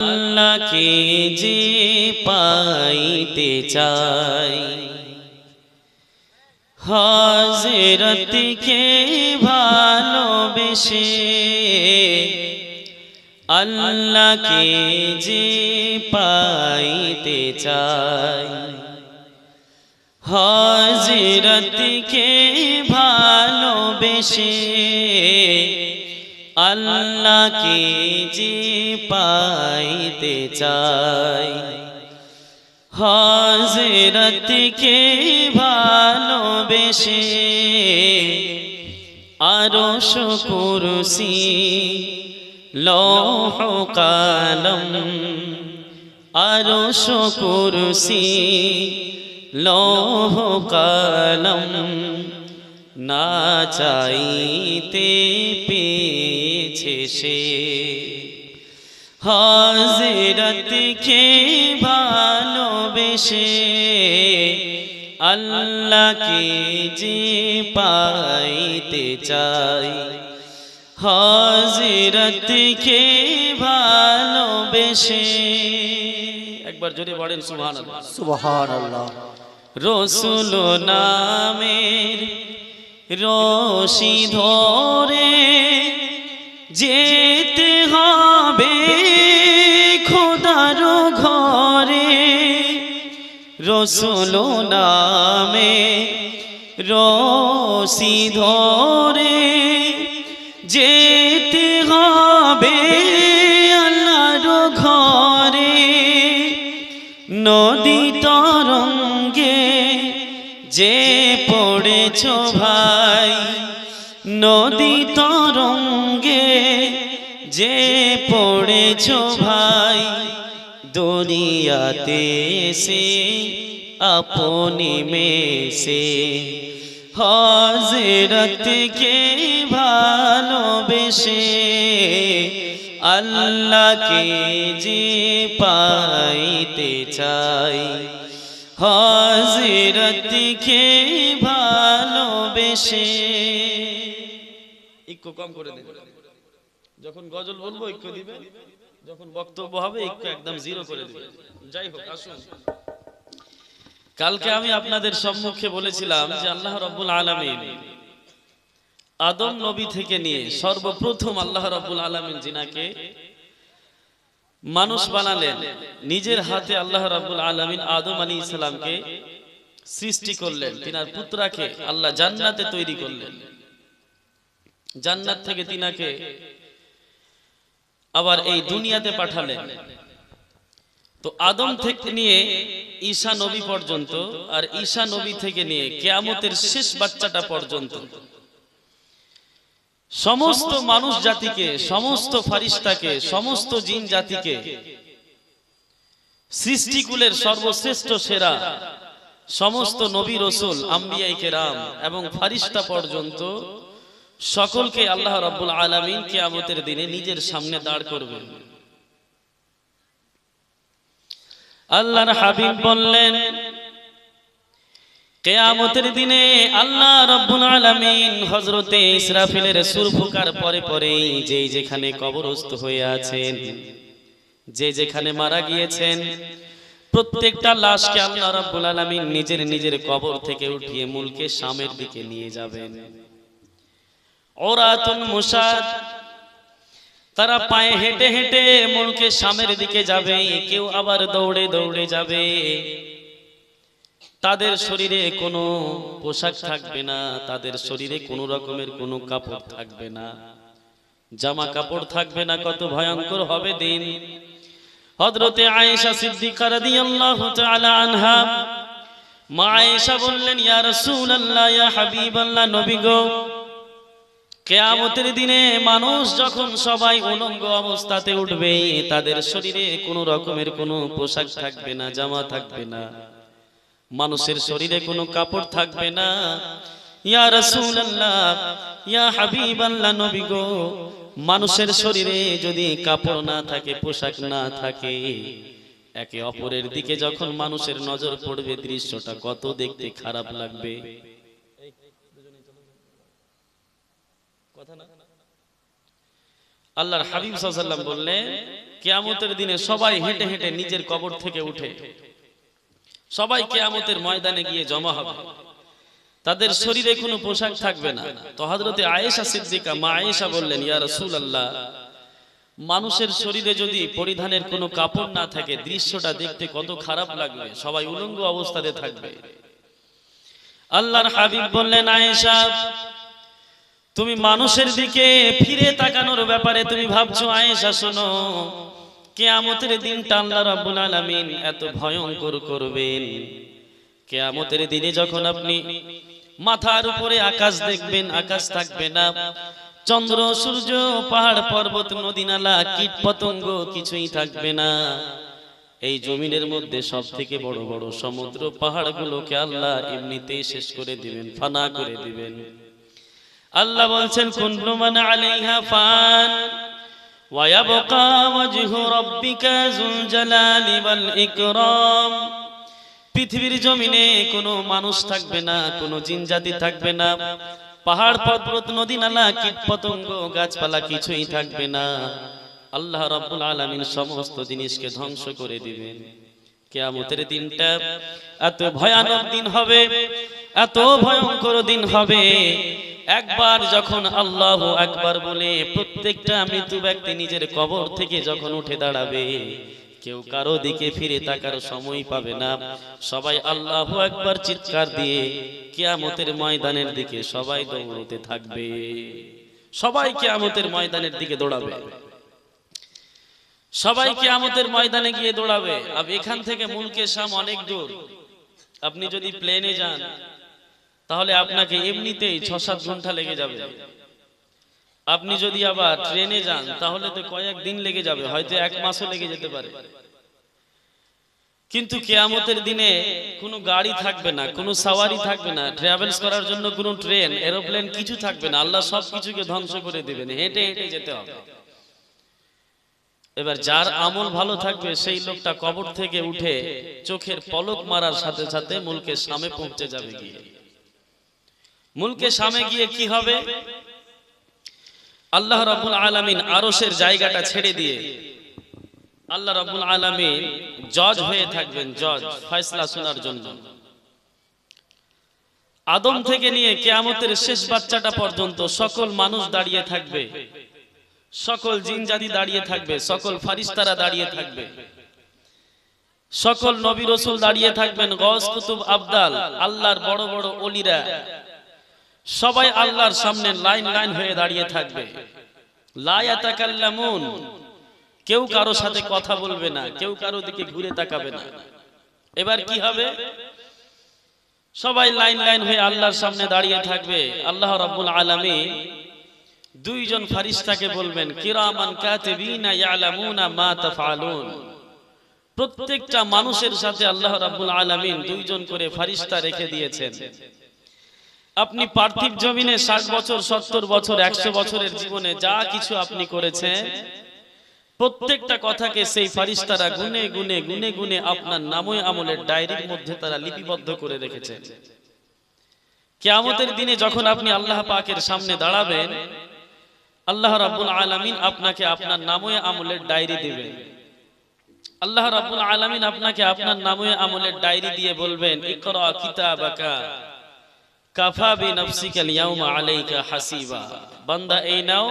আল্লাহকে যে পাইতে চাই, হযরতকে ভালোবেসে আল্লাহকে যে পাইতে চাই, হযরতকে ভালোবেসে আল্লাহকে যে পাইতে চাই, হযরতকে ভালোবেসে আরশ কুরসি লৌহ কলম, আরশ কুরসি লৌহ কলম না চাইতে পেয়েছে সে, হযরতকে ভালোবেসে আল্লাহকে যে পাইতে চাই, হযরতকে ভালোবেসে। একবার জোরে বলেন সুবহানাল্লাহ। সুবহানাল্লাহ। রাসূল নামের রশি ধরে যেতে হবে খোদার ঘরে, রাসূল নামের রশি ধরে যেতে হবে আল্লাহর ঘরে, নদী তরঙ্গে যে পড়েছ ভাই, নদী তরঙ্গে যে পড়েছ ভাই, দুনিয়াতে সে আপনি মেসে হযরতকে ভালোবেসে আল্লাহকে যে পাইতে চাই, হযরতকে ভালোবেসে। একটু কম করে দেন, যখন গজল বলবো একটু দিবে, যখন বক্তব্য হবে একটু একদম জিরো করে দিবে। যাই হোক, আসুন, কালকে আমি আপনাদের সম্মুখে বলেছিলাম যে আল্লাহ রাব্বুল আলামিন আদম নবী থেকে নিয়ে সর্বপ্রথম আল্লাহ রাব্বুল আলামিন জিনাকে মানুষ বানালেন, নিজের হাতে আল্লাহ রাব্বুল আলামিন আদম আলাইহিস সালামকে সৃষ্টি করলেন, তিনার পুত্রকে আল্লাহ জান্নাতে তৈরি করলেন, জান্নাত থেকে তিনাকে আবার এই দুনিয়াতে পাঠালেন। তো আদম থেকে নিয়ে ঈসা নবী পর্যন্ত, আর ঈসা নবী থেকে নিয়ে কিয়ামতের শেষ বাচ্চাটা পর্যন্ত সমস্ত মানুষ জাতিকে, সমস্ত ফারিস্তাকে, সমস্ত জিন জাতিকে, সৃষ্টিকুলের সর্বশ্রেষ্ঠ সেরা সমস্ত নবী রাসূল আম্বিয়ায়ে কেরাম এবং ফারিস্তা পর্যন্ত সকলকে আল্লাহ রাব্বুল আলামিন কিয়ামতের দিনে নিজের সামনে দাঁড় করবেন। আল্লাহর হাবিব বললেন, কিয়ামতের দিনে আল্লাহ রাব্বুল আলামিন হযরতে ইসরাফিলের সূর ফুঁকার পরে পরেই যে যেখানে কবরস্থ হয়ে আছেন, যে যেখানে মারা গিয়েছেন, প্রত্যেকটা লাশকে আল্লাহ রাব্বুল আলামিন নিজের নিজের কবর থেকে উঠিয়ে মুলকে শামের দিকে নিয়ে যাবেন। ওরাতুন মুসাদ, তারা পায়ে হেঁটে হেঁটে মুলকে শামের দিকে যাবে, কেউ আবার দৌড়ে দৌড়ে যাবে। তাদের শরীরে কোনো পোশাক থাকবে না, তাদের শরীরে কোনো রকমের কোনো কাপড় থাকবে না, জামা কাপড় থাকবে না। কত ভয়ঙ্কর হবে দিন। হযরতে আয়েশা সিদ্দিকা রাদিয়াল্লাহু তাআলা আনহা, মা আয়েশা বললেন, ইয়া রাসূলুল্লাহ, ইয়া হাবিবাল্লাহ, নবী গো, কিয়ামতের দিনে মানুষ যখন সবাই উলঙ্গ অবস্থাতে উঠবে, তাদের শরীরে কোনো রকমের কোনো পোশাক থাকবে না, জামা থাকবে না, মানুষের শরীরে কোনো কাপড় থাকবে না। ইয়া রাসূলুল্লাহ, ইয়া হাবিবাল্লাহ, নবী গো, মানুষের শরীরে যদি কাপড় না থাকে, পোশাক না থাকে, একে অপরের দিকে যখন মানুষের নজর পড়বে, দৃশ্যটা কত দেখতে খারাপ লাগবে। আল্লাহর হাবিব সাল্লাল্লাহু আলাইহি ওয়াসাল্লাম বললেন, কিয়ামতের দিনে সবাই হেঁটে হেঁটে নিজের কবর থেকে উঠে সবাই কিয়ামতের ময়দানে গিয়ে জমা হবে। তাদের শরীরে কোনো পোশাক থাকবে না। তো হযরতে আয়েশা সিদ্দিকা মা আয়েশা বললেন, ইয়া রাসূলুল্লাহ, মানুষের শরীরে যদি পরিধানের কোনো কাপড় না থাকে, দৃশ্যটা দেখতে কত খারাপ লাগবে, সবাই উলঙ্গ অবস্থাতে থাকবে। আল্লাহর হাবিব বললেন, আয়েশা, তুমি মানুষের দিকে ফিরে তাকানোর ব্যাপারে তুমি ভাবছো। আয়েশা শোনো, কিয়ামতের দিনটা আল্লাহ রাব্বুল আলামিন এত ভয়ঙ্কর করবেন। কিয়ামতের দিনে যখন আপনি মাথার উপরে আকাশ দেখবেন, আকাশ থাকবে না, চন্দ্র সূর্য পাহাড় পর্বত নদী নালা কীট পতঙ্গ কিছুই থাকবে না। এই জমিনের মধ্যে সবথেকে বড় বড় সমুদ্র পাহাড়গুলোকে আল্লাহ এমনিতেই শেষ করে দিবেন, ফানা করে দিবেন। আল্লাহ বলছেন, কুল্লু মান আলাইহা ফান ওয়া ইয়াবকা ওয়াজহু রাব্বিকা যুল জালালি ওয়াল ইকরাম। পৃথিবীর জমিনে কোনো মানুষ থাকবে না, কোনো জিনজাতি থাকবে না, পাহাড় পর্বত নদী নালা কীট পতঙ্গ গাছপালা কিছুই থাকবে না। আল্লাহ রাব্বুল আলামিন সমস্ত জিনিসকে ধ্বংস করে দিবেন। কিয়ামতের দিনটা এত ভয়ানক দিন হবে, এত ভয়ঙ্কর দিন হবে। একবার যখন আল্লাহু আকবার বলে প্রত্যেকটা মৃত ব্যক্তি নিজের কবর থেকে যখন উঠে দাঁড়াবে, কেউ কারো দিকে ফিরে তাকার সময় পাবে না। সবাই আল্লাহু আকবার চিৎকার দিয়ে কিয়ামতের ময়দানের দিকে সবাই দৌড়তে থাকবে। সবাই কিয়ামতের ময়দানের দিকে দৌড়াবে, সবাই কিয়ামতের ময়দানে গিয়ে দৌড়াবে। আর এখান থেকে মুলকে শাম অনেক দূর। আপনি যদি প্লেনে যান তাহলে আপনাকে এমনিতেই ৬-৭ ঘন্টা লেগে যাবে। আপনি যদি আবার ট্রেনে যান তাহলে তো কয়েক দিন লেগে যাবে, হয়তো ১ মাসও লেগে যেতে পারে। কিন্তু কিয়ামতের দিনে কোনো গাড়ি থাকবে না, কোনো সাওয়ারি থাকবে না, ট্রাভেলস করার জন্য কোনো ট্রেন এরোপ্লেন কিছু থাকবে না। আল্লাহ সবকিছুকে ধ্বংস করে দিবেন, হেঁটে হেঁটে যেতে হবে। এবার যার আমল ভালো থাকবে সেই লোকটা কবর থেকে উঠে চোখের পলক মারার সাথে সাথে মুলকে শামে পৌঁছে যাবে। গিয়ে মুলকে শামে গিয়ে কি হবে? আল্লাহ রাব্বুল আলামিন আরশের জায়গাটা ছেড়ে দিয়ে আল্লাহ রাব্বুল আলামিন জজ হয়ে থাকবেন, জজ ফয়সালা শোনার জন্য। আদম থেকে নিয়ে কিয়ামতের শেষ বাচ্চাটা পর্যন্ত সকল মানুষ দাঁড়িয়ে থাকবে, সকল জিনজাতি দাঁড়িয়ে থাকবে, সকল ফারিস্তারা দাঁড়িয়ে থাকবে, সকল নবী রাসূল দাঁড়িয়ে থাকবেন, গওস কুতুব আবদাল আল্লাহর বড় বড় ওলিরা সবাই আল্লাহর সামনে লাইন লাইন হয়ে দাঁড়িয়ে থাকবে। লা ইয়াতাকাল্লামুন, কেউ কারো সাথে কথা বলবে না, কেউ কারো দিকে ঘুরে তাকাবে না। এবার কি হবে? সবাই লাইন লাইন হয়ে আল্লাহর সামনে দাঁড়িয়ে থাকবে। আল্লাহ রাব্বুল আলামিন দুইজন ফারিস্তাকে বলবেন, কিরামান কাতিবিনা ইয়ালামুনা মা তাফআলুন। প্রত্যেকটা মানুষের সাথে আল্লাহ রাব্বুল আলামিন দুইজন করে ফারিস্তা রেখে দিয়েছেন। আপনি পার্থিব জমিনে 60 বছর, 70 বছর, 100 বছরের জীবনে যা কিছু আপনি করেছেন, প্রত্যেকটা কথাকে সেই ফারিস্তারা গুনে গুনে গুনে গুনে আপনার নামে আমলের ডায়েরির মধ্যে তারা লিপিবদ্ধ করে রেখেছেন। কিয়ামতের দিনে যখন আপনি আল্লাহ পাকের সামনে দাঁড়াবেন, আল্লাহ রাব্বুল আলামিন আপনাকে আপনার নামে আমলের ডায়েরি দিবেন। আল্লাহ রাব্বুল আলামিন আপনাকে আপনার নামে আমলের ডায়েরি দিয়ে বলবেন, ইকরা কিতাবাকা কাফা বিনাফসিকা আল-ইয়াওমা আলাইকা হাসিবা। বান্দা, এই নাও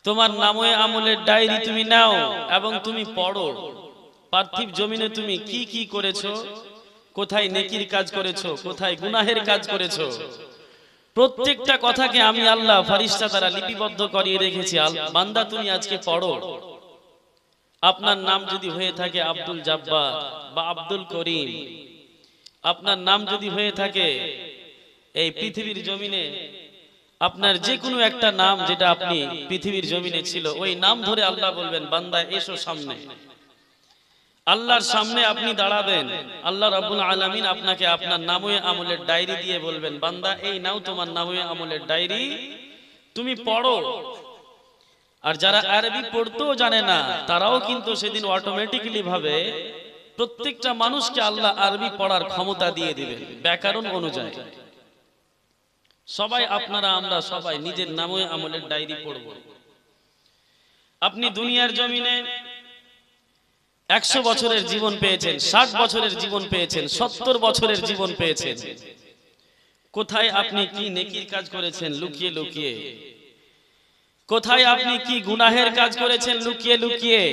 তোমার নামে আমলের ডায়েরি, তুমি নাও এবং তুমি পড়ো। পার্থিব জমিনে তুমি কি কি করেছো, কোথায় নেকির কাজ করেছো, কোথায় গুনাহের কাজ করেছো, প্রত্যেকটা কথাকে আমি আল্লাহ ফারিস্তা দ্বারা লিপিবদ্ধ করিয়ে রেখেছি। বান্দা, তুমি আজকে পড়ো। আপনার নাম যদি হয়ে থাকে আব্দুল জাব্বার বা আব্দুল করিম, আপনার নাম যদি হয়ে থাকে এই পৃথিবীর জমিনে আপনার যে কোনো একটা নাম যেটা আপনি পৃথিবীর জমিনে ছিল, ওই নাম ধরে আল্লাহ বলবেন, বান্দা এসো সামনে। আল্লাহর সামনে আপনি দাঁড়াবেন, আল্লাহ রাব্বুল আলামিন আপনাকে আপনার নামে আমলের ডায়েরি দিয়ে বলবেন, বান্দা এই নাও তোমার নামে আমলের ডায়েরি, তুমি পড়ো। আর যারা আরবি পড়তেও জানে না তারাও কিন্তু সেদিন অটোমেটিক্যালি ভাবে প্রত্যেকটা মানুষকে আল্লাহ আরবি পড়ার ক্ষমতা দিয়ে দিবেন ব্যাকরণ অনুযায়ী। সবাই আপনারা আমরা সবাই নিজের নামে আমলের ডায়েরি পড়ব। আপনি দুনিয়ার জমিনে 100 বছরের জীবন পেয়েছেন, 60 বছরের জীবন পেয়েছেন, 70 বছরের জীবন পেয়েছেন। কোথায় আপনি কি নেকির কাজ করেছেন লুকিয়ে লুকিয়ে? কোথায় আপনি কি গুনাহের কাজ করেছেন লুকিয়ে লুকিয়ে?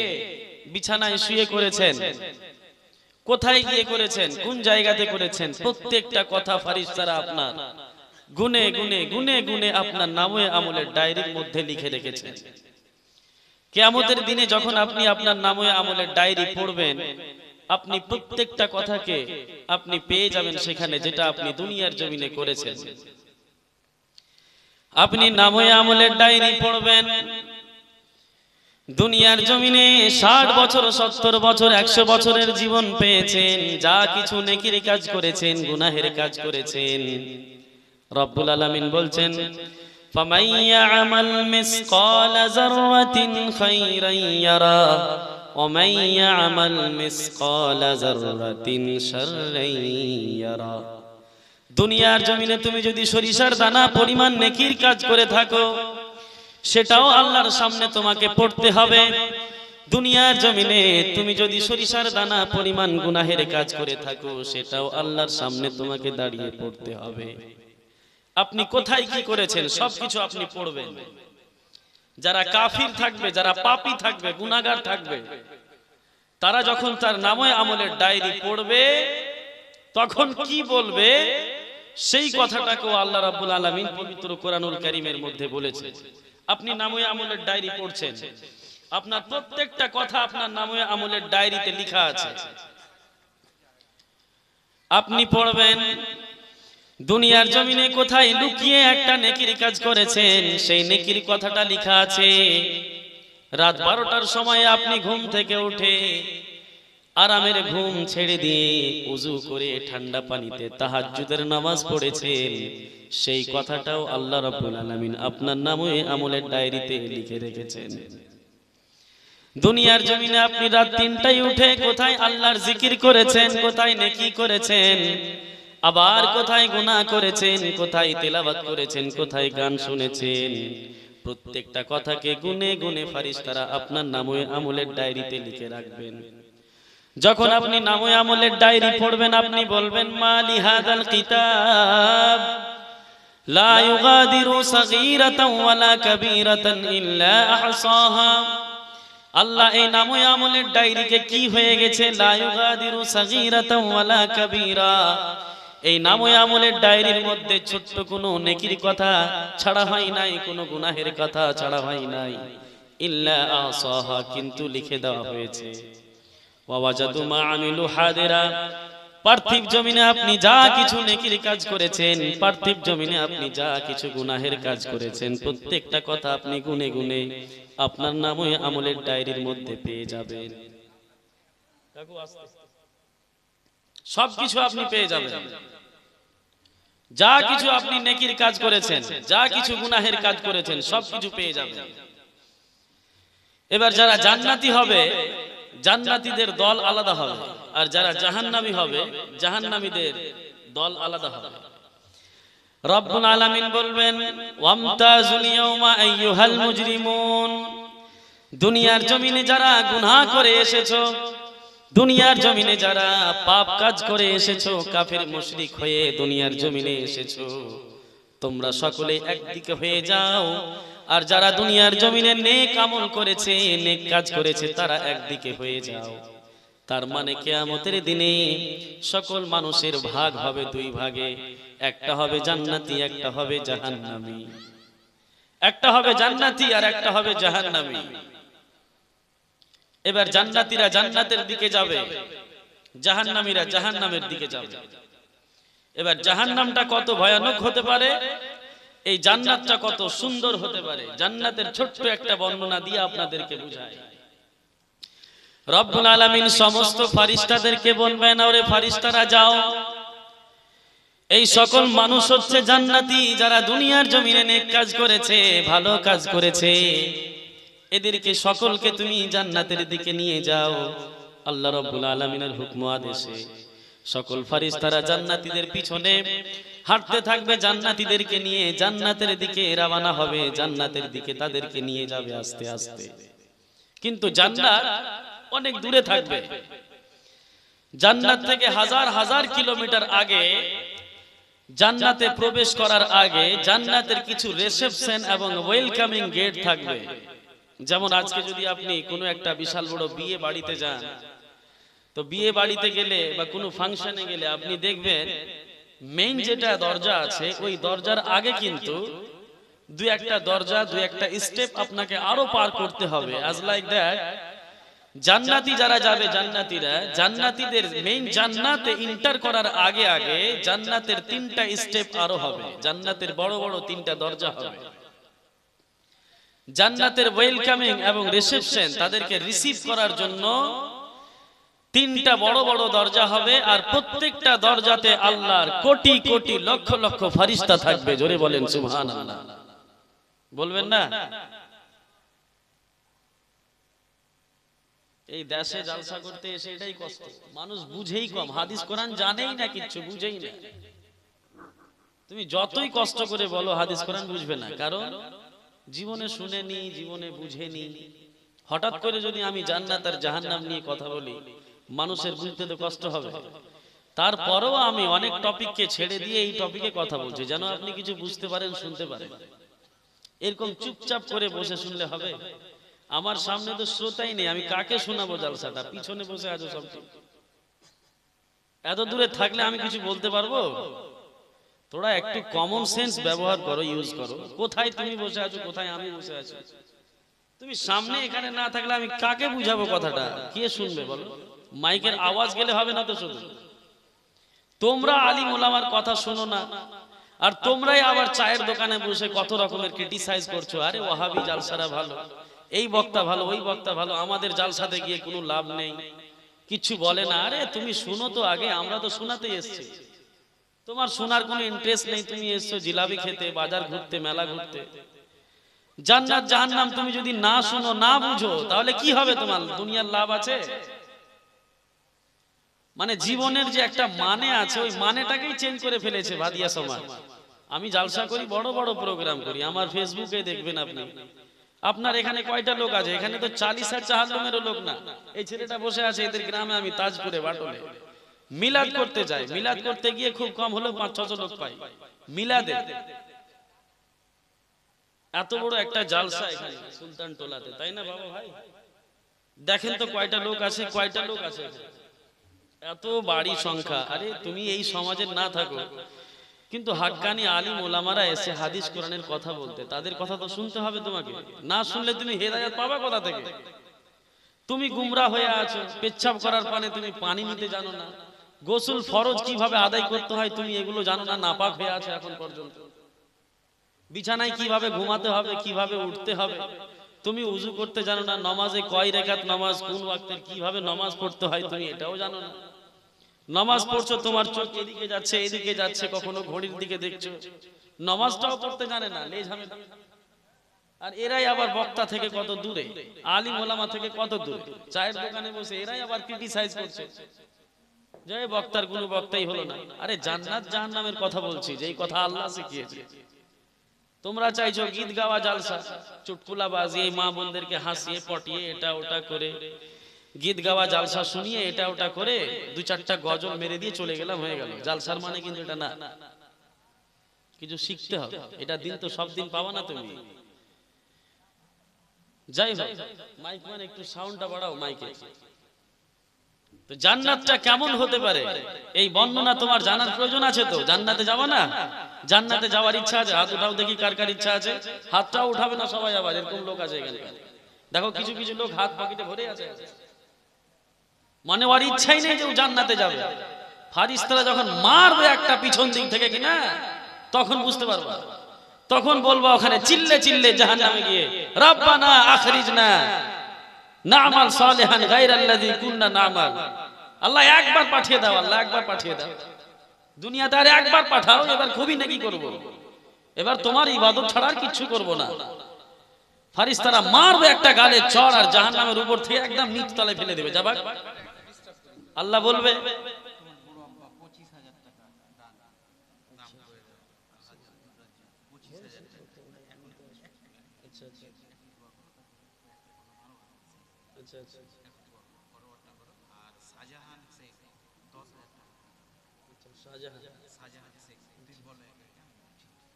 বিছানায় শুয়ে করেছেন, কোথায় গিয়ে করেছেন, কোন জায়গাতে করেছেন? প্রত্যেকটা কথা ফেরেশতারা আপনার গুনে গুনে গুনে গুনে আপনার নামে আমলের ডায়েরির মধ্যে লিখে রেখেছেন। কিয়ামতের দিনে যখন আপনি আপনার নামে আমলের ডায়েরি পড়বেন, আপনি প্রত্যেকটা কথাকে আপনি পেয়ে যাবেন সেখানে, যেটা আপনি দুনিয়ার জমিনে করেছেন। আপনি নামে আমলের ডায়েরি পড়বেন, দুনিয়ার জমিনে 60 বছর, 70 বছর, 100 বছরের জীবন পেয়েছেন, যা কিছু নেকির কাজ করেছেন, গুনাহের কাজ করেছেন, রব্বুল আলামিন বলছেন فَمَن يَعْمَلْ مِثْقَالَ ذَرَّةٍ خَيْرًا يَرَهُ وَمَن يَعْمَلْ مِثْقَالَ ذَرَّةٍ شَرًّا يَرَهُ। দুনিয়ার জমিনে তুমি যদি সরিষার দানা পরিমাণ নেকির কাজ করে থাকো, সেটাও আল্লাহর সামনে তোমাকে পড়তে হবে। দুনিয়ার জমিনে তুমি যদি সরিষার দানা পরিমাণ গুনাহের কাজ করে থাকো, সেটাও আল্লাহর সামনে তোমাকে দাঁড়িয়ে পড়তে হবে। আপনি কোথায় কি করেছেন সবকিছু আপনি পড়বেন। যারা কাফির থাকবে, যারা পাপী থাকবে, গুনাহগার থাকবে, তারা যখন তার নামে আমলের ডায়েরি পড়বে, তখন কি বলবে সেই কথাটাকেও আল্লাহ রাব্বুল আলামিন পবিত্র কোরআনুল কারীমের মধ্যে বলেছে। আপনি নামে আমলের ডায়েরি পড়ছেন, আপনার প্রত্যেকটা কথা আপনার নামে আমলের ডায়েরিতে লেখা আছে। আপনি পড়বেন দুনিয়ার জমিনে কোথায় লুকিয়ে একটা নেকির কাজ করেছেন, সেই নেকির কথাটা লেখা আছে। রাত 12টার সময় আপনি ঘুম থেকে উঠে আরামের ঘুম ছেড়ে দিয়ে ওযু করে ঠান্ডা পানিতে তাহাজ্জুদের নামাজ পড়েছেন, সেই কথাটাও আল্লাহ রাব্বুল আলামিন আপনার নামে আমলের ডায়েরিতে লিখে রেখেছেন। দুনিয়ার জমিনে আপনি রাত 3টায় উঠে কোথায় আল্লাহর জিকির করেছেন, কোথায় নেকি করেছেন, আবার কোথায় গুনাহ করেছেন, কোথায় তেলাওয়াত করেছেন, কোথায় গান শুনেছেন, প্রত্যেকটা কথাকে গুনে গুনে ফেরেশতারা আপনার নামে আমলের ডায়েরিতে লিখে রাখবেন। যখন আপনি নামে আমলের ডায়েরি পড়বেন, আপনি বলবেন মালি হাদাল কিতাব লা ইউগাদিরু সাগীরাতান ওয়ালা কাবীরাতান ইল্লা আহসাহা। আল্লাহ এই নামে আমলের ডায়েরিকে কি হয়ে গেছে, লা ইউগাদিরু সাগীরাতান ওয়ালা কাবীরা, এই নামে আমলের ডায়েরির মধ্যে ছোট্ট কোনো নেকির কথা ছাড়া হয় নাই, কোনো গুনাহের কথা ছাড়া হয় নাই, ইল্লা আহসাহা, কিন্তু লিখে দেওয়া হয়েছে। ওয়াজাদু মা আমিলু হাদিরা, পার্থিব জমিনে আপনি যা কিছু নেকির কাজ করেছেন, পার্থিব জমিনে আপনি যা কিছু গুনাহের কাজ করেছেন, প্রত্যেকটা কথা আপনি গুনে গুনে আপনার নামে আমলের ডায়েরির মধ্যে পেয়ে যাবেন। সবকিছু আপনি পেয়ে যাবেন, যা কিছু আপনি নেকির কাজ করেছেন, যা কিছু গুনাহের কাজ করেছেন, সবকিছু পেয়ে যাবেন। এবার যারা জান্নাতি হবে, জান্নাতীদের দল আলাদা হবে, আর যারা জাহান্নামী হবে, জাহান্নামীদের দল আলাদা হবে। রব্বুল আলামিন বলবেন ওয়ামতাজুল ইয়াওমা আইয়ুহাল মুজরিমুন, দুনিয়ার জমিনে যারা গুনাহ করে এসেছো, দুনিয়ার জমিনে যারা পাপ কাজ করে এসেছো, কাফের মুশরিক হয়ে দুনিয়ার জমিনে এসেছো, তোমরা সকলে একদিকে হয়ে যাও। আর যারা দুনিয়ার জমিনে নেক আমল করেছে, নেক কাজ করেছে, তারা একদিকে হয়ে যাও। তার মানে কিয়ামতের দিনে সকল মানুষের ভাগ হবে দুই ভাগে, একটা হবে জান্নাতি, একটা হবে জাহান্নামী। একটা হবে জান্নাতি আর একটা হবে জাহান্নামী। এবার জান্নাতীরা জান্নাতের দিকে যাবে, জাহান্নামীরা জাহান্নামের দিকে যাবে। এবার জাহান্নামটা কত ভয়ানক হতে পারে, এই জান্নাতটা কত সুন্দর হতে পারে, জান্নাতের ছোট্ট একটা বর্ণনা দিয়ে আপনাদেরকে বুঝায়। রব্বুল আলামিন সমস্ত ফেরেশতাদেরকে বলবেন, ওরে ফেরেশতারা যাও, এই সকল মানুষ হচ্ছে জান্নাতি, যারা দুনিয়ার জমিনে নেক কাজ করেছে, ভালো কাজ করেছে, এদেরকে সকলকে তুমি জান্নাতের দিকে নিয়ে যাও। আল্লাহ রাব্বুল আলামিনের হুকম আদেশে সকল ফেরেশতারা জান্নাতীদের পিছনে হাঁটতে থাকবে, জান্নাতীদেরকে নিয়ে জান্নাতের দিকে রওনা হবে, জান্নাতের দিকে তাদেরকে নিয়ে যাবে আস্তে আস্তে। কিন্তু জান্নাত অনেক দূরে থাকবে। জান্নাত থেকে হাজার হাজার কিলোমিটার আগে, জান্নাতে প্রবেশ করার আগে জান্নাতের কিছু রিসেপশন এবং ওয়েলকামিং গেট থাকবে। যেমন আজকে যদি আপনি কোনো একটা বিশাল বড় বিয়ে বাড়িতে যান, তো বিয়ে বাড়িতে গেলে বা কোনো ফাংশনে গেলে আপনি দেখবেন মেইন যেটা দরজা আছে ওই দরজার আগে কিন্তু দুই একটা দরজা, দুই একটা স্টেপ আপনাকে আরো পার করতে হবে। অ্যাজ লাইক দ্যাট জান্নাতি যারা যাবে, জান্নাতীরা, জান্নাতীদের মেইন জান্নাতে এন্টার করার আগে আগে জান্নাতের তিনটা স্টেপ আরো হবে। জান্নাতের বড় বড় তিনটা দরজা হবে। জান্নাতের ওয়েলকামিং এবং রিসেপশন, তাদেরকে রিসিভ করার জন্য তিনটা বড় বড় দরজা হবে। আর প্রত্যেকটা দরজাতে আল্লাহর কোটি কোটি লক্ষ লক্ষ ফেরেশতা থাকবে। জোরে বলেন সুবহানাল্লাহ। বলবেন না? এই দেশে জলসা করতে এসে এটাই কষ্ট, মানুষ বুঝেই কম, হাদিস কোরআন জানেই না, কিচ্ছু বুঝেই না। তুমি যতই কষ্ট করে বলো হাদিস কোরআন বুঝবে না, কারণ জীবনে শুনেনি, জীবনে বুঝেনি। হঠাৎ করে যদি আমি জান্নাত আর জাহান্নাম নিয়ে কথা বলি, মানুষের বুঝতে তো কষ্ট হবে। তারপরেও আমি অনেক টপিককে ছেড়ে দিয়ে এই টপিকে কথা বলছি, যেন আপনি কিছু বুঝতে পারেন, শুনতে পারেন। এরকম চুপচাপ করে বসে শুনলে হবে? আমার সামনে তো শ্রোতাই নেই, আমি কাকে শোনাবো জালসাটা? পিছনে বসে আছো সব। এত দূরে থাকলে আমি কিছু বলতে পারবো? তোরা একটু কমন সেন্স ব্যবহার করো, ইউজ করো। কোথায় তুমি বসে আছো, কোথায় আমি বসে আছি? তুমি সামনে এখানে না থাকলে আমি কাকে বুঝাবো কথাটা? কে শুনবে বলো? মাইকের আওয়াজ গেলে হবে না তো। শুধু তোমরা আলিম ওলামার কথা শোনো না, আর তোমরাই আবার চায়ের দোকানে বসে কত রকমের ক্রিটিসাইজ করছো। আরে ওয়াহাবি জালসারা ভালো, এই বক্তা ভালো, ওই বক্তা ভালো, আমাদের জালসাতে গিয়ে কোনো লাভ নেই, কিছু বলে না। আরে তুমি শুনো তো আগে, আমরা তো শোনাতে এসেছি। তোমার শোনার কোনো ইন্টারেস্ট নেই, তুমি এসছো জিলাপি খেতে, বাজার ঘুরতে, মেলা ঘুরতে। জান্নাত জাহান্নাম তুমি যদি না শুনো, না বুঝো, তাহলে কি হবে? তোমার দুনিয়ার লাভ আছে? মানে জীবনের যে একটা মানে আছে, ওই মানেটাকেই চেঞ্জ করে ফেলেছে ভাদিয়া সমাজ। আমি জালসা করি, বড় বড় প্রোগ্রাম করি, আমার ফেসবুকে দেখবেন আপনি। আপনার এখানে কয়টা লোক আছে? এখানে তো 40 আর 40 লোক না। এই ছেলেটা বসে আছে, এদের গ্রামে আমি তাজপুরে বাটলে মিলাদ করতে যাই। মিলাদ করতে গিয়ে খুব কম হলেও 500-600 লোক পাই মিলাদে। এত বড় একটা জালসা এখানে সুলতান টোলাতে, তাই না বাবা ভাই? দেখেন তো কয়টা লোক আছে, কয়টা লোক আছে, এত বাড়ি সংখ্যা। আরে তুমি এই সমাজের না থাকো, কিন্তু হাক্কানি আলিম ওলামারা এসে হাদিস কোরআনের কথা বলতে, তাদের কথা তো শুনতে হবে তোমাকে। না শুনলে তুমি হেদায়েত পাবা কোথা থেকে? তুমি গুমরাহ হয়ে আছো। পেচ্ছাব করার পানে তুমি পানি নিতে জানো না, গোসল ফরজ কিভাবে আদায় করতে হয় তুমি এগুলো জানো না, নাপাক হয়ে আছো এখন পর্যন্ত। বিছানায় কিভাবে ঘুমাতে হবে, কিভাবে উঠতে হবে তুমি উযু করতে জানো না, নামাজে কয় রাকাত নামাজ, কোন ওয়াক্তের কিভাবে নামাজ পড়তে হয় তুমি এটাও জানো না। নামাজ পড়ছো, তোমার চোখ এদিকে যাচ্ছে, এদিকে যাচ্ছে, কখনো ঘড়ির দিকে দেখছো, নামাজটাও পড়তে জানে না, লে ঝামেলা। আর এরাই আবার বক্তা থেকে কত দূরে, আলিম ওলামা থেকে কত দূরে, চায়ের দোকানে বসে এরাই আবার ক্রিটিসাইজ করছে যে বক্তার কোনো বক্তাই হলো না। আরে জান্নাত জাহান্নামের কথা বলছি, যেই কথা আল্লাহ শিখিয়েছে। তোমরা চাইছো গীত গাওয়া জালসা, চুটকুলা বাজিয়ে মা বোনদেরকে হাসিয়ে পটিয়ে এটা ওটা করে গীত গাওয়া জালসা শুনিয়ে এটা ওটা করে 2-4টা গজল মেরে দিয়ে চলে গেলাম, হয়ে গেল। জালসার মানে কিন্তু এটা না, কিছু শিখতে হবে। এটা দিন তো সব দিন পাবা না তুমি। যাই হোক, মাইক মানে একটু সাউন্ডটা বাড়াও মাইকে। তো জান্নাতটা কেমন হতে পারে এই বর্ণনা তোমার জানার প্রয়োজন আছে তো। জান্নাতে যাবা না? জান্নাতে যাওয়ার ইচ্ছা আছে? হাত উঠাও দেখি কার কার ইচ্ছা আছে। হাতটাও উঠাবে না সবাই, আবার এরকম লোক আছে এখানে। দেখো কিছু কিছু লোক হাত পকেটে ভরে আছে, মানে ওর ইচ্ছাই নেই যে ও জান্নাতে যাবে। ফারিস্তারা যখন মারবে একটা পিছন দিক থেকে কিনা, তখন বুঝতে পারবা, তখন বলবা ওখানে চিল্লে চিল্লে জাহান্নামে গিয়ে, রব্বানা আখরিজনা না'মাল সালিহান গায়রাল্লাযী কুননা না'মাল। আল্লাহ একবার পাঠিয়ে দাও, আল্লাহ একবার পাঠিয়ে দাও দুনিয়াতে, আর একবার পাঠাও, এবার খুবই নেকি করব, এবার তোমার ইবাদত ছাড়া আর কিছু করব না। ফারিস্তারা মারবে একটা গালে চড়, আর জাহান্নামের উপর থেকে একদম নিচ তলায় ফেলে দেবে। যাবা, আল্লাহ বলবে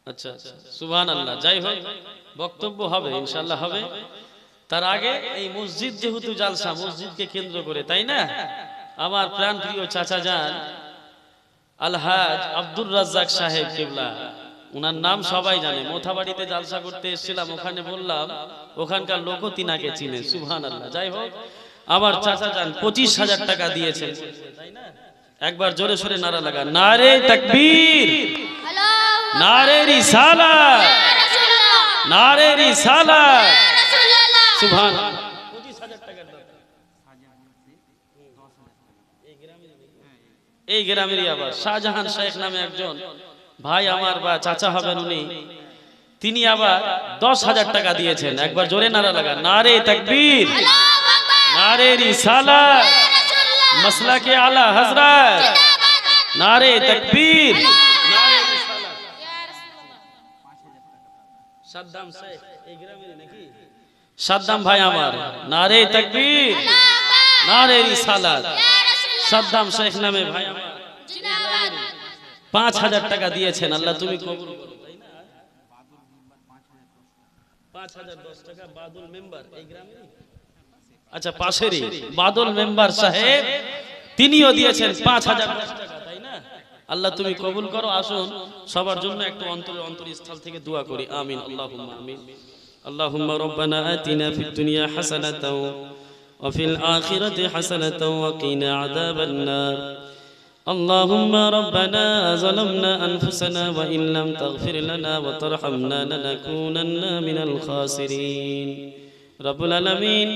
আচ্ছা আচ্ছা, সুবহানাল্লাহ। যাই হোক, বক্তব্য হবে ইনশাআল্লাহ হবে। তার আগে এই মসজিদ যেহেতু জালসা, মসজিদকে কেন্দ্র করে, তাই না, আমার প্রাণ প্রিয় চাচা যান আলহাজ আব্দুর রাজ্জাক সাহেব কিবলা, উনার নাম সবাই জানে। মোথাবাড়িতে জালসা করতে এসেছিলাম, ওখানে বললাম, ওখানকার লোকও তিনাকে চিনে। সুবহানাল্লাহ। যাই হোক, আমার চাচা যান 25,000 টাকা দিয়েছেন। একবার জোরে সোরে নারা লাগা, নারে তাকবীর, নারে রিসালাত, নারে রিসালাত, সুবহানাল্লাহ। 25,000 টাকার দাম। এই গ্রামেরই আবার শাহজাহান শেখ নামে একজন ভাই আমার বা চাচা হবেন উনি, তিনি আবার 10,000 টাকা দিয়েছেন। একবার জোরে নারা লাগা, নারে তাকবীর, নারে রিসালাত, মাসলাকে আলা হযরত, নারে তাকবীর, নারে রিসালাত। সাদ্দাম শেখ এই গ্রামেরই নাকি? সাদ্দাম ভাই আমার, নারে তাকবীর, নারে রিসালাত। সাদ্দাম শেখ নামে ভাই আমার 5,000 টাকা দিয়েছেন। আল্লাহ তুমি কবুল করো। 5,010 টাকা বাদল মেম্বার এই গ্রামেরই, আচ্ছা পাশেরই বাদল মেম্বার সাহেব, তিনিও দিয়েছেন 5,010 টাকা, তাই না? আল্লাহ তুমি কবুল করো। আসুন সবার জন্য একটু অন্তরস্থল থেকে দোয়া করি, আমিন, আল্লাহুম্মা আমিন। আল্লাহুম্মা রব্বানা আতিনা ফিদ দুনিয়া হাসানাতাও ওয়া ফিল আখিরাতি হাসানাতাও ওয়া কিনা আযাবান নার। اللهم ربنا ظلمنا أنفسنا وإن لم تغفر لنا وترحمنا لنكونن من الخاسرين। রব্বুল আলামিন,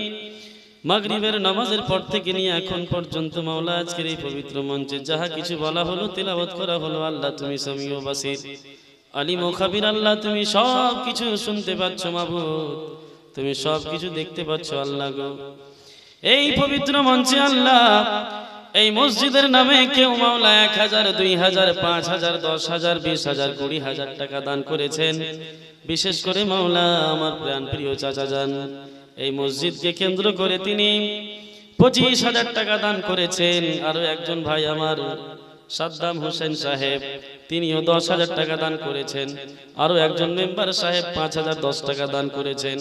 মাগরিবের নামাজের পর থেকে নিয়ে এখন পর্যন্ত মাওলা আজকের এই পবিত্র মঞ্চে যাহা কিছু বলা হলো, তেলাওয়াত করা হলো, আল্লাহ তুমি সামিউ বাসির, আলিম ও খাবির। আল্লাহ তুমি সব কিছু শুনতে পাচ্ছ মাবুদ, তুমি সব কিছু দেখতে পাচ্ছ আল্লাহ গো। এই পবিত্র মঞ্চে আল্লাহ, এই মসজিদের নামে কেউ মাওলা 1,000, 2,000, 5,000, 10,000, 20,000, 20,000 টাকা দান করেছেন। বিশেষ করে মাওলা আমার প্রাণ প্রিয় চাচা যান, এই মসজিদকে কেন্দ্র করে তিনি 25,000 টাকা দান করেছেন। আরো একজন ভাই আমার সাদ্দাম হোসেন সাহেব, তিনিও 10,000 টাকা দান করেছেন। আরো একজন মেম্বার সাহেব 5,010 টাকা দান করেছেন।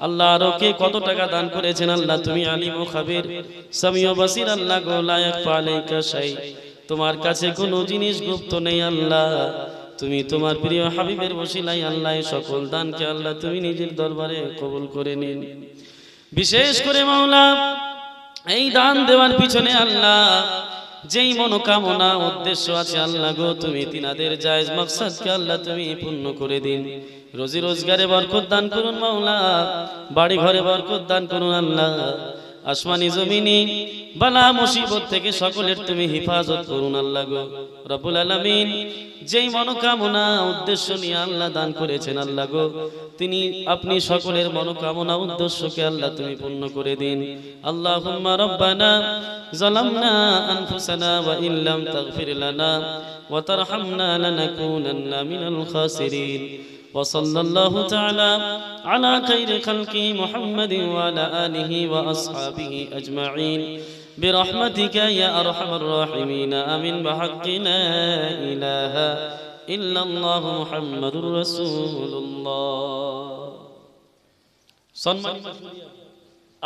আল্লাহ আরো কে কত টাকা দান করেছেন, আল্লাহ তুমি আলিম ও খাবির, সামিউ বাসির। আল্লাহ গো লা ইয়াখফা আলাইকা শাই, তোমার কাছে কোনো জিনিস গুপ্ত নেই। আল্লাহ তুমি তোমার প্রিয় হাবিবের ওসিলায় আল্লাহ সকল দানকে আল্লাহ তুমি নিজের দরবারে কবুল করে নিন। বিশেষ করে মাওলা এই দান দেওয়ার পিছনে আল্লাহ যেই মনোকামনা উদ্দেশ্য আছে, আল্লাহ গো তুমি তিনাদের জায়েজ মাকসাদকে আল্লাহ তুমি পূর্ণ করে দিন। রোজি রোজগারে বরকত দান করুন মাওলা, বাড়ি ঘরে বরকত দান করুন আল্লাহ। আসমানি জমিনি বালা মুসিবত থেকে সকলের তুমি হেফাজত করুন আল্লাহ গো রব্বুল আলামিন। যেই মনোকামনা উদ্দেশ্য নিয়ে আল্লাহ দান করেছেন আল্লাহ গো, তিনি আপনি সকলের মনোকামনা উদ্দেশ্যকে আল্লাহ তুমি পূর্ণ করে দিন। আল্লাহুম্মা রব্বানা যালামনা আনফুসানা ওয়া ইল্লাম তাগফির লানা ওয়া তারহামনা লানাকুনান্না মিনাল খাসিরিন। وصلى الله تعالى على خير خلقه محمد وعلى آله وأصحابه أجمعين برحمتك يا أرحم الراحمين آمين بحق لا إله إلا الله محمد رسول الله।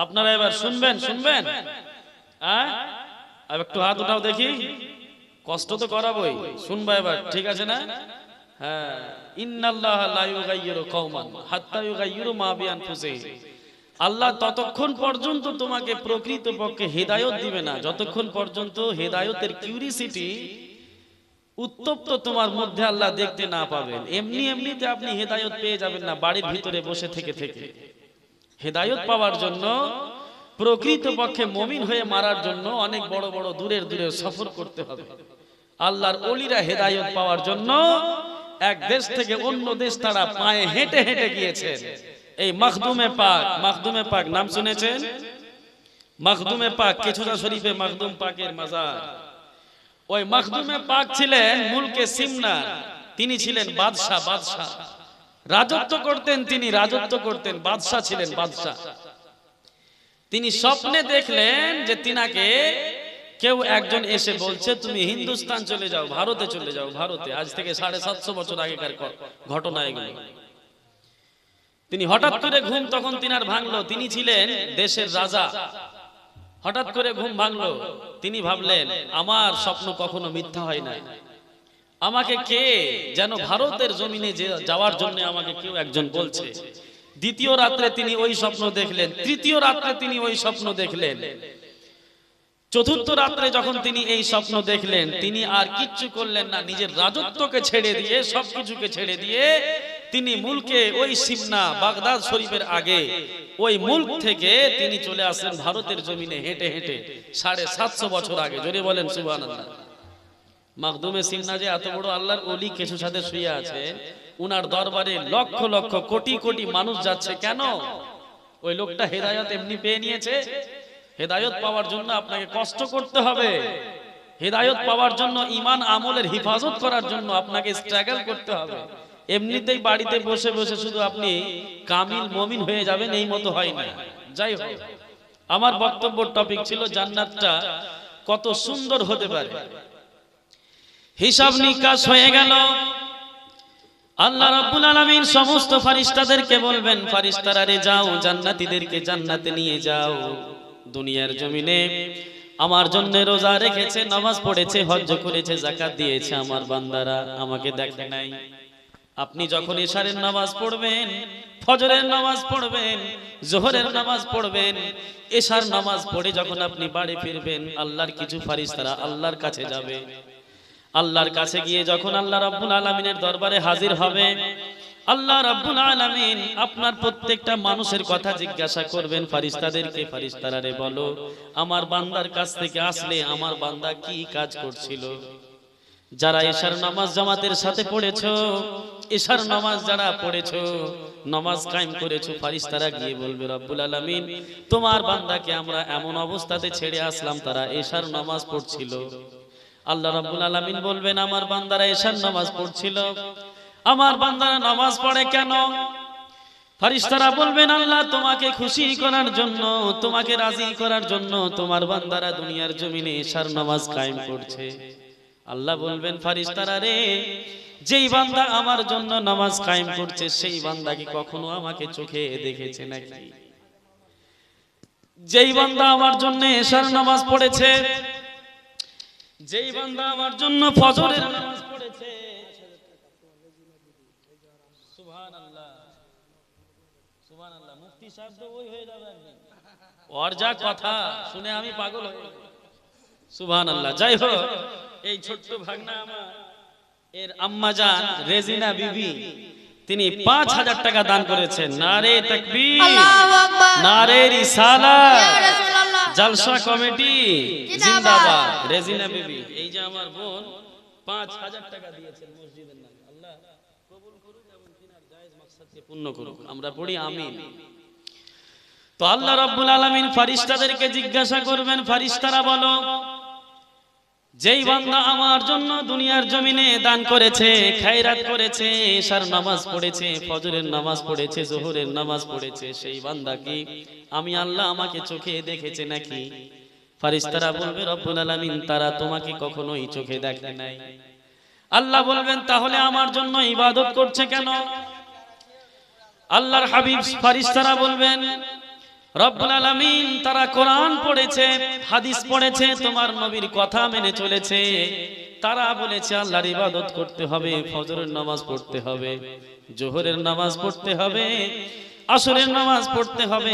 আপনারা এবার শুনবেন একটু হাত উঠাও দেখি, কষ্ট তো করাবই, শুনবা এবার, ঠিক আছে না? হ্যাঁ, ইন্নাল্লাহা লা ইউগাইয়িরু কওমান হাত্তা ইউগাইয়িরু মা বিআনফুসিহিম। আল্লাহ ততক্ষণ পর্যন্ত তোমাকে প্রকৃতপক্ষে হেদায়েত দিবে না যতক্ষণ পর্যন্ত হেদায়েতের কিউরিসিটি উত্তপ্ত তোমার মধ্যে আল্লাহ দেখতে না পাবেন। এমনিতে আপনি হেদায়েত পেয়ে যাবেন না বাড়ির ভিতরে বসে থেকে। হেদায়েত পাওয়ার জন্য, প্রকৃতপক্ষে মুমিন হয়ে মারার জন্য অনেক বড় বড় দূরের সফর করতে হবে। আল্লাহর ওলিরা হেদায়েত পাওয়ার জন্য এক দেশ থেকে অন্য দেশ তারা পায়ে হেঁটে গিয়েছেন। এই মাখদুমে পাক নাম শুনেছেন? মাখদুমে পাক কেছুরা শরীফে মাখদুম পাকের মাজার। ওই মাখদুমে পাক ছিলেন মুলকে সিমনার, তিনি ছিলেন বাদশাহ, রাজত্ব করতেন, বাদশাহ ছিলেন বাদশাহ। তিনি স্বপ্নে দেখলেন যে তিনাকে কেউ একজন এসে বলছে তুমি হিন্দুস্তান চলে যাও, ভারতে চলে যাও, ভারতে। আজ থেকে 750 বছর আগেকার ঘটনা এগুলো। তিনি হঠাৎ করে ঘুম তখন তিনার ভাঙলো, তিনি ছিলেন দেশের রাজা। হঠাৎ করে ঘুম ভাঙলো, তিনি ভাবলেন আমার স্বপ্ন কখনো মিথ্যা হয় না, আমাকে কে যেন ভারতের জমিনে যাওয়ার জন্য আমাকে কেউ একজন বলছে। দ্বিতীয় রাত্রে তিনি ওই স্বপ্ন দেখলেন, তৃতীয় রাত্রে তিনি ওই স্বপ্ন দেখলেন, চতুর্থ রাত্রে যখন তিনি এই স্বপ্ন দেখলেন, তিনি আর কিচ্ছু করলেন না, নিজের রাজত্বকে ছেড়ে দিয়ে, সবকিছুকে ছেড়ে দিয়ে তিনি মুলকে ওই সিমনা বাগদাদ শরীফের আগে ওই মুলক থেকে তিনি চলে আসলেন ভারতের জমিনে হেঁটে হেঁটে 750 বছর আগে। জোরে বলেন সুবহানাল্লাহ। মাকদুমে সিমনা যে এত বড় আল্লাহর ওলি কেশু সাথে শুয়ে আছে, উনার দরবারে লক্ষ লক্ষ কোটি কোটি মানুষ যাচ্ছে। কেন? ওই লোকটা হেদায়েত এমনি পেয়ে নিয়েছে। হেদায়েত পাওয়ার জন্য আপনাকে কষ্ট করতে হবে, হেদায়েত পাওয়ার জন্য ঈমান আমলের হিফাজত করার জন্য আপনাকে স্ট্রাগল করতে হবে। এমনিতেই বাড়িতে বসে বসে শুধু আপনি কামিল মুমিন হয়ে যাবেন এই মতো হয় না। যাই হোক, আমার বক্তব্যের টপিক ছিল জান্নাতটা কত সুন্দর হতে পারে। হিসাব নিকাশ হয়ে গেল, আল্লাহ রাব্বুল আলামিন সমস্ত ফেরেশতাদেরকে বলবেন, ফেরেশতারা রে যাও জান্নাতীদেরকে জান্নাতে নিয়ে যাও। দুনিয়ার জমিনে আমার জন্য রোজা রেখেছে, নামাজ পড়েছে, হজ করেছে, যাকাত দিয়েছে আমার বান্দারা, আমাকে দেখে নাই। আপনি যখন ইশারের নামাজ পড়বেন, ফজরের নামাজ পড়বেন, যোহরের নামাজ পড়বেন, ইশার নামাজ পড়ে যখন আপনি বাড়ি ফিরবেন, আল্লাহর কিছু ফেরেশতারা আল্লাহর কাছে যাবে। আল্লাহর কাছে গিয়ে যখন আল্লাহ রাব্বুল আলামিনের দরবারে হাজির হবে, আল্লাহ রাব্বুল আলামিন আপনার প্রত্যেকটা মানুষের কথা জিজ্ঞাসা করবেন ফেরেশতাদেরকে, ফেরেশতারা রে বলো আমার বান্দার কাছ থেকে আসলে আমার বান্দা কি কাজ করছিল। যারা ইশার নামাজ জামাতের সাথে পড়েছো, ইশার নামাজ যারা পড়েছো, নামাজ কায়েম করেছো, ফেরেশতারা গিয়ে বলবে রব্বুল আলামিন তোমার বান্দাকে আমরা এমন অবস্থাতে ছেড়ে আসলাম তারা ইশার নামাজ পড়ছিল। আল্লাহ রাব্বুল আলামিন বলবেন আমার বান্দারা ইশার নামাজ পড়ছিল, আমার বান্দারা নামাজ পড়ে কেন? ফেরেশতারা বলবেন আল্লাহ তোমাকে খুশি করার জন্য, তোমাকে রাজি করার জন্য তোমার বান্দারা দুনিয়ার জমিনে ইশার নামাজ কায়েম করছে। আল্লাহ বলবেন ফেরেশতারা রে, যেই বান্দা আমার জন্য নামাজ কায়েম করছে সেই বান্দা কি কখনো আমাকে চোখে দেখেছে নাকি? যেই বান্দা আমার জন্য ইশার নামাজ পড়েছে, যেই বান্দা আমার জন্য ফজরের নামাজ পড়েছে, সুবহানাল্লাহ সুবহানাল্লাহ, মুফতি সাহেব তো ওই হয়ে যাবে একদিন, ওর যা কথা শুনে আমি পাগল হয়ে যাব। সুবহানাল্লাহ। যাই হোক, এই ছোট্ট ভাগনা আমার এর আম্মা জান রেজিনা বিবি, তিনি 5000 টাকা দান করেছেন। নারে তাকবীর, আল্লাহু আকবার, নারে রিসালাত, ইয়া রাসূলুল্লাহ, জলসা কমিটি জিন্দাবাদ। রেজিনা বিবি, এই যে আমার বোন 5000 টাকা দিয়েছেন মসজিদের নামে। আল্লাহ কবুল করুক এবং তিনার জায়েজ মাকসাদকে পূর্ণ করুক। আমরা পড়ি আমিন। তো আল্লাহ রাব্বুল আলামিন ফেরেশতাদেরকে জিজ্ঞাসা করবেন, ফেরেশতারা বলো যেই বান্দা আমার জন্য দুনিয়ার জমিনে দান করেছে, খায়রাত করেছে, ইশার নামাজ পড়েছে, ফজরের নামাজ পড়েছে, যোহরের নামাজ পড়েছে, সেই বান্দা কি আমি আল্লাহ আমাকে চোখে দেখেছে নাকি? ফেরেশতারা বলবে রব্বুল আলামিন তারা তোমাকে কখনোই চোখে দেখে নাই। আল্লাহ বলবেন তাহলে আমার জন্য ইবাদত করছে কেন? আল্লাহর হাবিব ফেরেশতারা বলবেন রব্বুল আলামিন তারা কোরআন পড়েছে, হাদিস পড়েছে, তোমার নবীর কথা মেনে চলেছে, তারা বলেছে আল্লাহর ইবাদত করতে হবে, ফজরের নামাজ পড়তে হবে, যোহরের নামাজ পড়তে হবে, আসরের নামাজ পড়তে হবে।